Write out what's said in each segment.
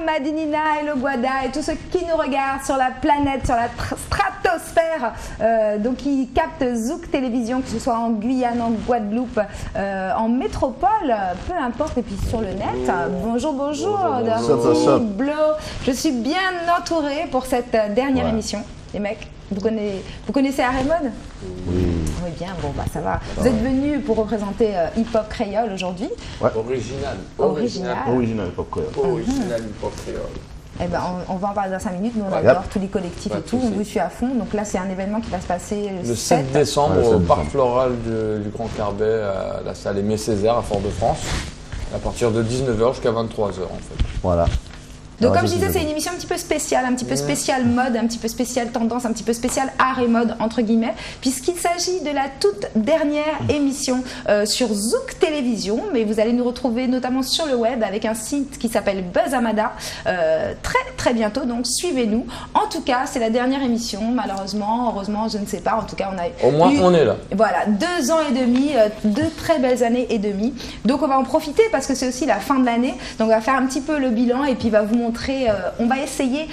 Madinina et le Guada et tous ceux qui nous regardent sur la planète, sur la stratosphère, donc qui captent Zouk Télévision, que ce soit en Guyane, en Guadeloupe, en métropole, peu importe, et puis sur le net. Bonjour, bonjour, Dirty Blo. Je suis bien entourée pour cette dernière émission. Les mecs, vous connaissez Arémode? Oui. Oui, bien, bon, bah ça va. Vous êtes venus pour représenter Hip Hop Créole aujourd'hui. Original Hip Hop Créole. Original Hip Hop Créole. Eh ben, on va en parler dans 5 minutes. Nous, on adore tous les collectifs et tout. On vous suit à fond. Donc là, c'est un événement qui va se passer le 7 décembre au Parc Floral du Grand Carbet, à la salle Aimé Césaire à Fort-de-France, à partir de 19h jusqu'à 23h en fait. Voilà. Donc comme je disais, c'est une émission un petit peu spéciale, un petit peu spéciale mode, un petit peu spéciale tendance, un petit peu spéciale art et mode, entre guillemets, puisqu'il s'agit de la toute dernière émission sur Zouk Télévision, mais vous allez nous retrouver notamment sur le web avec un site qui s'appelle Buzz Amada, très bientôt, donc suivez-nous. En tout cas, c'est la dernière émission, malheureusement, heureusement, je ne sais pas, en tout cas, on a au moins on est là. Voilà, 2 ans et demi, 2 très belles années et demie, donc on va en profiter parce que c'est aussi la fin de l'année, donc on va faire un petit peu le bilan et puis va vous montrer. On va essayer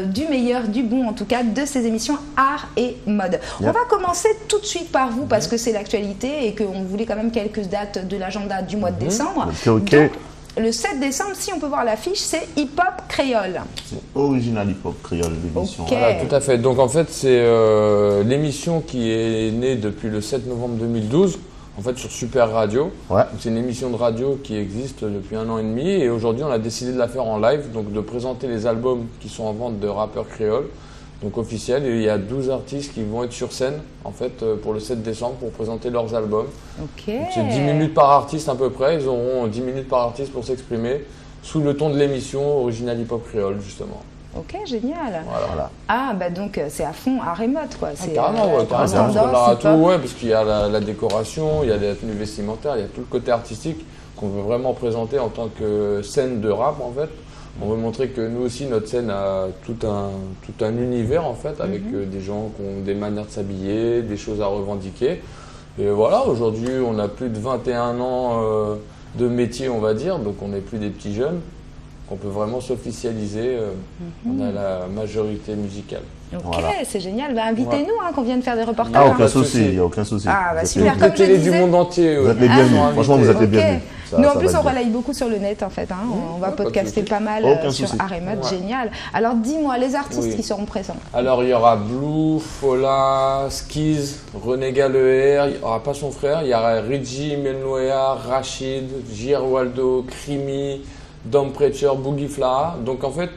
du meilleur, du bon en tout cas, de ces émissions art et mode. On va commencer tout de suite par vous parce que c'est l'actualité et qu'on voulait quand même quelques dates de l'agenda du mois de décembre. Donc, le 7 décembre, si on peut voir l'affiche, c'est Hip Hop Créole. C'est Original Hip Hop Créole, l'émission. Voilà, tout à fait. Donc en fait, c'est l'émission qui est née depuis le 7 novembre 2012. En fait, sur Super Radio. C'est une émission de radio qui existe depuis 1 an et demi et aujourd'hui, on a décidé de la faire en live, donc de présenter les albums qui sont en vente de rappeurs créoles, donc officiels. Et il y a 12 artistes qui vont être sur scène, en fait, pour le 7 décembre pour présenter leurs albums. Donc c'est 10 minutes par artiste à peu près. Ils auront 10 minutes par artiste pour s'exprimer sous le ton de l'émission Original Hip Hop Créole, justement. Ok, génial. Voilà. Ah, bah donc c'est à fond à remote quoi. C'est carrément, parce qu'il y a la décoration, il y a les tenues vestimentaires, il y a tout le côté artistique qu'on veut vraiment présenter en tant que scène de rap en fait. On veut montrer que nous aussi, notre scène a tout un univers en fait, avec des gens qui ont des manières de s'habiller, des choses à revendiquer. Et voilà, aujourd'hui, on a plus de 21 ans de métier, on va dire, donc on n'est plus des petits jeunes. On peut vraiment s'officialiser, on a la majorité musicale. Ok, c'est génial. Bah, invitez-nous, qu'on vienne faire des reportages. Ah, aucun souci, il n'y a aucun souci. Ah, bah super. Comme télé du monde entier. Vous êtes les bienvenus. Franchement, vous êtes les bienvenus. Nous, en plus, on relaye beaucoup sur le net, en fait. On va podcaster pas mal sur art et mode. Génial. Alors, dis-moi, les artistes qui seront présents. Alors, il y aura Blue, Fola, Skiz, René Galeher, il n'y aura pas son frère. Il y aura Reggie, Melnoya, Rachid, J.R. Waldo, Krimi, Dom Preacher, Boogie Fla. Donc en fait,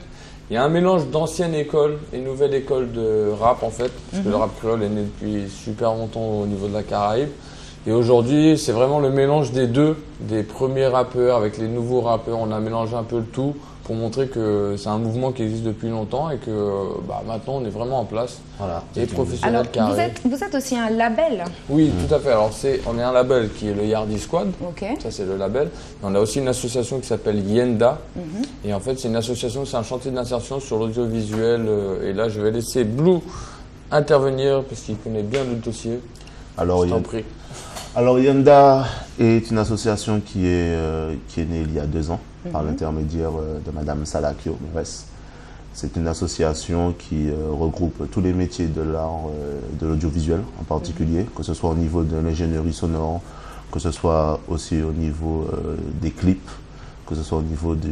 il y a un mélange d'ancienne école et nouvelle école de rap en fait, parce que le rap créole est né depuis super longtemps au niveau de la Caraïbe. Et aujourd'hui, c'est vraiment le mélange des deux, des premiers rappeurs avec les nouveaux rappeurs. On a mélangé un peu le tout pour montrer que c'est un mouvement qui existe depuis longtemps et que maintenant on est vraiment en place. Voilà. Et professionnel carré. Vous êtes aussi un label? Oui, tout à fait. Alors on est un label qui est le Yardi Squad. Okay. Ça c'est le label. Et on a aussi une association qui s'appelle Yenda. Et en fait c'est une association, c'est un chantier d'insertion sur l'audiovisuel. Et là je vais laisser Blue intervenir parce qu'il connaît bien le dossier. Alors, je t'en prie. Alors Yenda est une association qui est née il y a 2 ans par l'intermédiaire de Madame Salakio Mores. C'est une association qui regroupe tous les métiers de l'art, de l'audiovisuel en particulier, que ce soit au niveau de l'ingénierie sonore, que ce soit aussi au niveau des clips, que ce soit au niveau de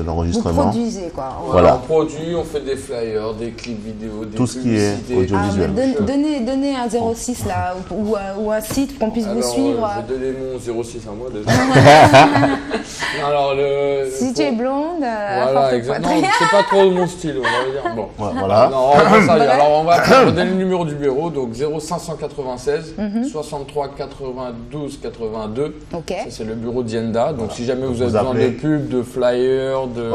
l'enregistrement. Vous produisez quoi? Voilà. On produit, on fait des flyers, des clips vidéo, des tout ce qui est audiovisuel. Donnez un 06 là, ou un site pour qu'on puisse vous suivre. Je vais donner mon 06 à moi déjà. Alors, si tu es blonde, voilà, exactement. C'est pas trop mon style, on va dire. Bon. Voilà. Non, on va ça. Alors, on va donner le numéro du bureau, donc 0596 63 92 82. Okay. Ça, c'est le bureau d'Yenda. Donc, si jamais vous avez besoin de pubs, de flyers, de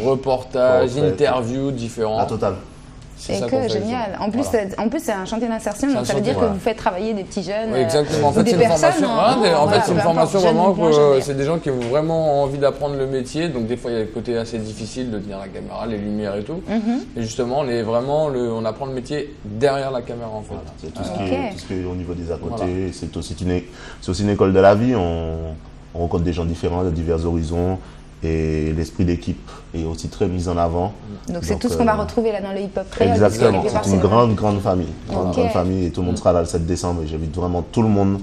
reportages, interviews différents. La totale. Et que génial. En plus, c'est un chantier d'insertion, donc ça veut dire que vous faites travailler des petits jeunes. Oui, exactement. En fait, c'est une formation. En fait, c'est une formation vraiment que c'est des gens qui ont vraiment envie d'apprendre le métier. Donc, des fois, il y a le côté assez difficile de tenir la caméra, les lumières et tout. Et justement, on apprend le métier derrière la caméra, en fait. Voilà. C'est tout ce qui est au niveau des à côté. Voilà. C'est aussi une école de la vie. On rencontre des gens différents, de divers horizons. et l'esprit d'équipe est aussi très mis en avant. Donc c'est tout ce qu'on va retrouver là dans le hip-hop créole. Exactement, c'est une grande famille. Ok. Grande famille et tout le monde sera là le 7 décembre et j'invite vraiment tout le monde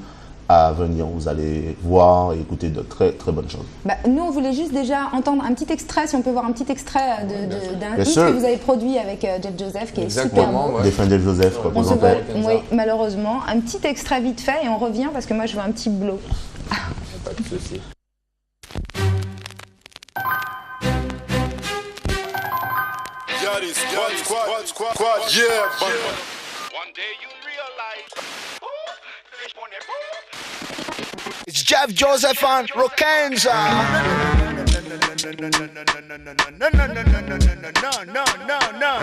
à venir. Vous allez voir et écouter de très très bonnes choses. Bah, nous, on voulait juste déjà entendre un petit extrait, si on peut voir un petit extrait d'un Bien hit sûr. que vous avez produit avec Jeff Joseph, qui est super Exactement, beau. ouais. Des fins de Joseph On se représentant. voit, oui, malheureusement. Un petit extrait vite fait et on revient parce que moi, je veux un petit blow. Pas de souci. Yeah, but One day you realize. it's Jeff Joseph and Rokenza. No.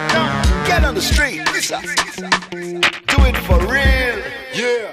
Get on the street. Do it for real. Yeah.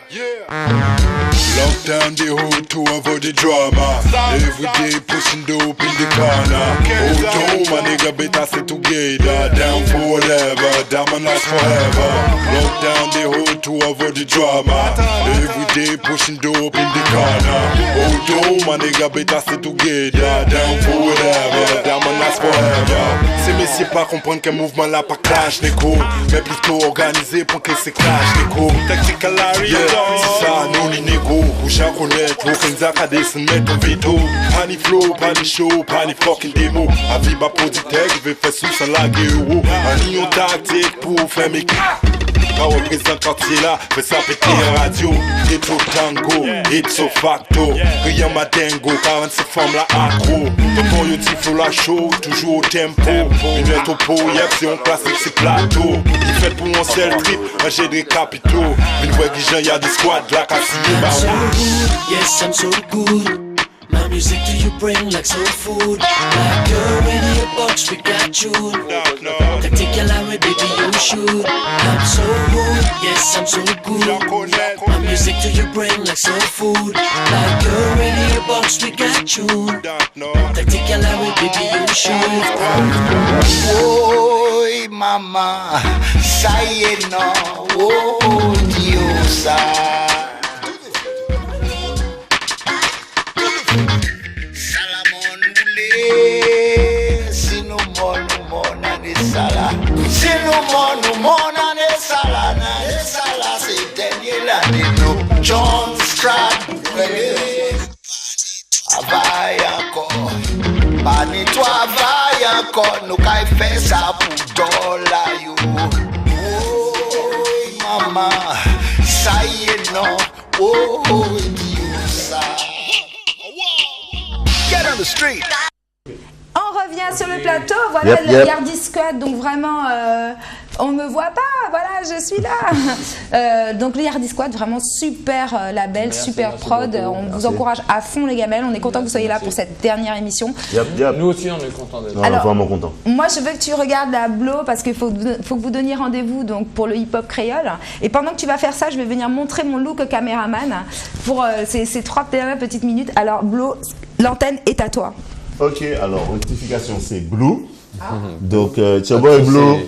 Lock down the whole to avoid the drama. Every day pushing dope in the corner. Hold on, my nigga, better stay together. Down for whatever, diamond last forever. Lock down the whole to avoid the drama. Every day pushing dope in the corner. Hold on, my nigga, better stay together. Down for whatever, diamond last forever. Ces messieurs pas comprendre qu'un mouvement là pas clash, Nico. Mais plutôt organisé pour que c'est clash, Nico. Tactical Larry, c'est ça, nous les négo. Bouche à connaître, Rokenza a des mettre en veto. Pas ni flow, pas ni show, pas ni fucking démo. Aviba Poditech, je vais faire sous sans la gueule. Un lion tactique pour faire mes pas représente quartier là, fais ça péter en radio. It's au tango, it's au facto. Rien ma dingo, 46 femmes là accro. Tonton yo tifo la show, toujours au tempo. Une lettre au pot, yep, c'est un classique, c'est plateau. Il fait pour mon seul trip, un jet de capitaux. Une fois que j'en y'a des squads, la casino, bah Yes, I'm so good. My music to you bring like soul food. Like a radio box, we got you. Tactical Larry, baby, you should. I'm so good. Yes, I'm so good. My music to you bring like soul food. Like a radio box, we got you. Tactical Larry, baby, you should. Oi, mama, sai no, oh, Diosa. Salamon mule, sino mona ne sala. Sino mona ne sala, na ne sala, c'est Daniela Nino. John Stradley, vai encore. Pani toi vai encore, nous qu'à faire ça pour dollar yo. Oh, mama, ça y est non, oh, Diosa. Get on the street. On revient sur le plateau, voilà Yep, le yep. Yardi Squad, donc vraiment on me voit pas, voilà je suis là. Donc le Yardi Squad, vraiment super label, Merci, super merci prod, beaucoup. on vous Merci. encourage à fond les gamelles, on est content que vous soyez là Merci. pour cette dernière émission. Yep. Nous aussi, on est contents d'être là. On est Alors- vraiment content. Moi, je veux que tu regardes la Blow parce qu'il faut que vous donniez rendez-vous donc pour le hip-hop créole. Et pendant que tu vas faire ça, je vais venir montrer mon look caméraman pour ces 3 petites minutes. Alors, Blow, l'antenne est à toi. Ok, alors rectification, c'est Blue. Donc, it's boy Blue,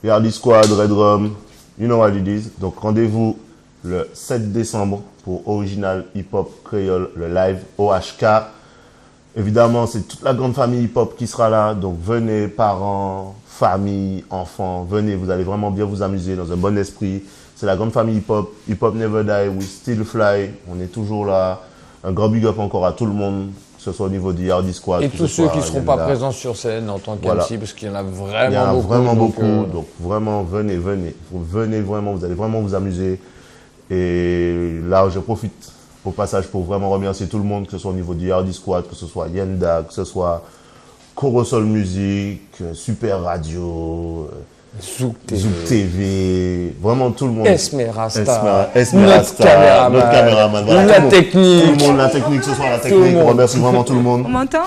Yardi Squad, Red Rum, you know what it is. Donc, rendez-vous le 7 décembre pour Original Hip Hop Créole, le live OHK. Évidemment, c'est toute la grande famille hip hop qui sera là. Donc, venez, parents, famille, enfants, venez, vous allez vraiment bien vous amuser dans un bon esprit. C'est la grande famille hip hop. Hip hop never die, we still fly. On est toujours là. Un grand big up encore à tout le monde, que ce soit au niveau du Yardi Squad. Et que tous ce ceux soit qui ne seront pas Yanda. présents sur scène en tant Voilà. qu'MC, parce qu'il y en a Il y en vraiment a beaucoup. vraiment donc, beaucoup. Donc, vraiment, venez. Venez vraiment, vous allez vraiment vous amuser. Et là, je profite au passage pour vraiment remercier tout le monde, que ce soit au niveau du Yardi Squad, que ce soit Yenda, que ce soit Corosol Music, Super Radio, Zouk TV. Zouk TV, vraiment tout le monde. Esmerasta. Esmerasta, notre caméraman, voilà, La tout le monde. technique. Tout le monde, la technique, ce soir la le technique. On monde. remercie vraiment tout le monde. On m'entend?